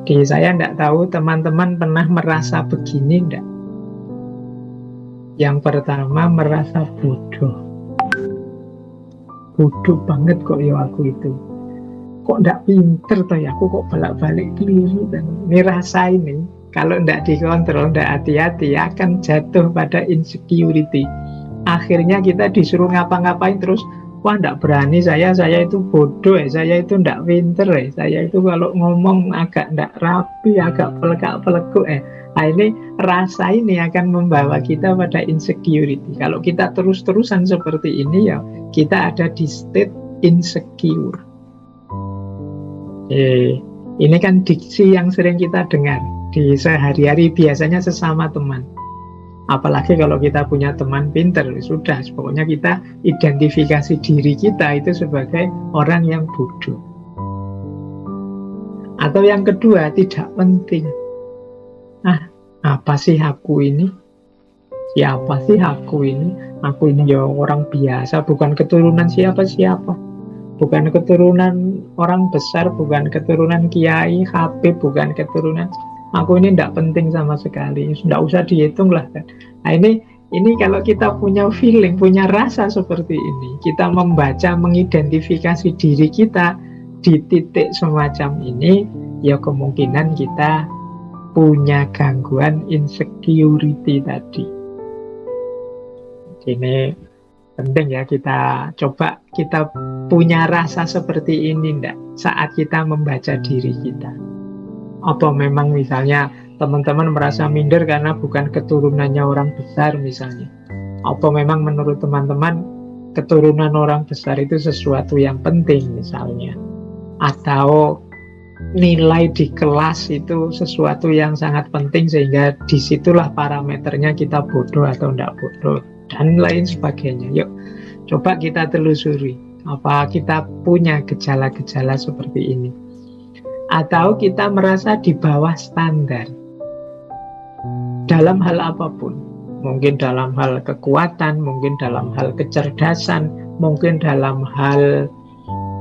Saya tidak tahu teman-teman pernah merasa begini enggak? Yang pertama merasa bodoh. Bodoh banget kok ya aku itu. Kok ndak pinter toh ya, aku kok bolak-balik keliru. Dan ini rasa ini kalau ndak dikontrol, ndak hati-hati akan jatuh pada insecurity. Akhirnya kita disuruh ngapa-ngapain terus, wah ndak berani saya itu bodoh saya itu ndak pinter saya itu kalau ngomong agak ndak rapi, agak pelekak-pelekuk Nah ini rasa ini akan membawa kita pada insecurity. Kalau kita terus-terusan seperti ini ya kita ada di state insecure. Ini kan diksi yang sering kita dengar di sehari-hari, biasanya sesama teman. Apalagi kalau kita punya teman pinter, sudah, pokoknya kita identifikasi diri kita itu sebagai orang yang bodoh. Atau yang kedua, tidak penting. Apa sih aku ini? Siapa sih aku ini? Aku ini ya orang biasa, bukan keturunan siapa-siapa. Bukan keturunan orang besar, bukan keturunan kiai, habib, bukan keturunan. Aku ini tidak penting sama sekali, tidak usah dihitung lah kan. Nah ini kalau kita punya feeling, punya rasa seperti ini, kita membaca, mengidentifikasi diri kita di titik semacam ini, ya kemungkinan kita punya gangguan insecurity tadi. Ini penting ya, kita coba kita punya rasa seperti ini enggak saat kita membaca diri kita. Apa memang misalnya teman-teman merasa minder karena bukan keturunannya orang besar misalnya. Apa memang menurut teman-teman keturunan orang besar itu sesuatu yang penting misalnya. Atau nilai di kelas itu sesuatu yang sangat penting sehingga disitulah parameternya kita bodoh atau enggak bodoh dan lain sebagainya. Yuk coba kita telusuri, apa kita punya gejala-gejala seperti ini, atau kita merasa di bawah standar dalam hal apapun. Mungkin dalam hal kekuatan, mungkin dalam hal kecerdasan, mungkin dalam hal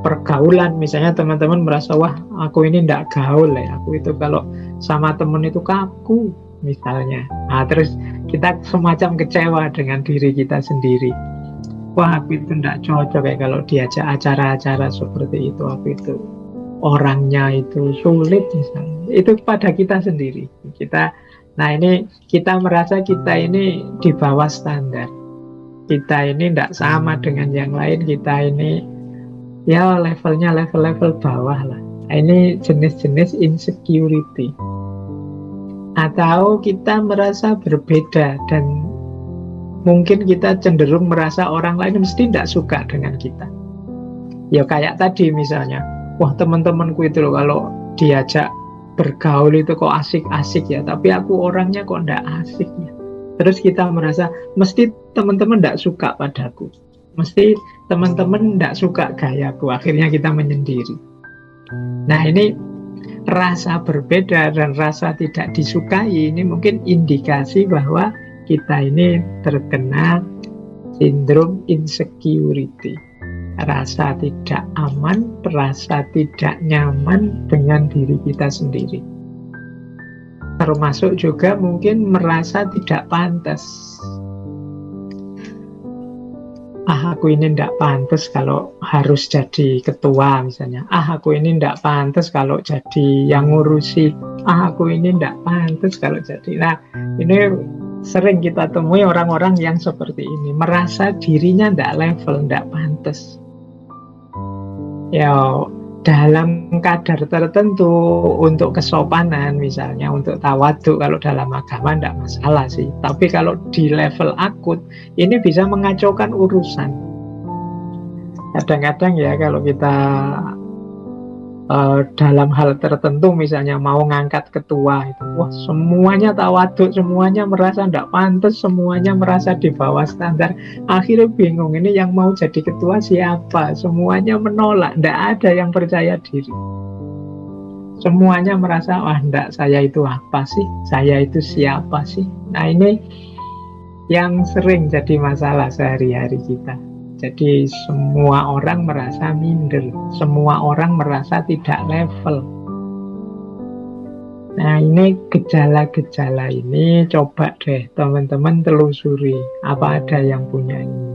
pergaulan. Misalnya teman-teman merasa, wah aku ini ndak gaul aku itu kalau sama temen itu kaku misalnya. Nah terus kita semacam kecewa dengan diri kita sendiri. Wah aku itu ndak cocok kalau diajak acara-acara seperti itu. Aku itu orangnya itu sulit misalnya. Itu pada kita sendiri. Nah ini kita merasa kita ini di bawah standar. Kita ini ndak sama dengan yang lain. Kita ini ya levelnya level-level bawah lah. Ini jenis-jenis insecurity. Atau kita merasa berbeda dan mungkin kita cenderung merasa orang lain mesti tidak suka dengan kita. Ya kayak tadi misalnya, wah teman-temanku itu loh kalau diajak bergaul itu kok asik-asik ya, tapi aku orangnya kok tidak asik ya. Terus kita merasa mesti teman-teman tidak suka padaku, mesti teman-teman tidak suka gayaku, akhirnya kita menyendiri. Nah ini rasa berbeda dan rasa tidak disukai ini mungkin indikasi bahwa kita ini terkena sindrom insecurity. Rasa tidak aman, rasa tidak nyaman dengan diri kita sendiri. Termasuk juga mungkin merasa tidak pantas. Aku ini tidak pantas kalau harus jadi ketua misalnya. Aku ini tidak pantas kalau jadi yang ngurusi. Aku ini tidak pantas kalau jadi. Nah ini sering kita temui orang-orang yang seperti ini, merasa dirinya tidak level, tidak pantas. Ya dalam kadar tertentu untuk kesopanan misalnya, untuk tawadhu kalau dalam agama tidak masalah sih. Tapi kalau di level akut ini bisa mengacaukan urusan. Kadang-kadang ya kalau kita dalam hal tertentu misalnya mau ngangkat ketua itu, wah semuanya tawadhu, semuanya merasa tidak pantas, semuanya merasa di bawah standar. Akhirnya bingung, ini yang mau jadi ketua siapa? Semuanya menolak, tidak ada yang percaya diri. Semuanya merasa, wah enggak, saya itu apa sih? Saya itu siapa sih? Nah ini yang sering jadi masalah sehari-hari kita. Jadi semua orang merasa minder, semua orang merasa tidak level. Nah, ini gejala-gejala ini coba deh teman-teman telusuri apa ada yang punya ini.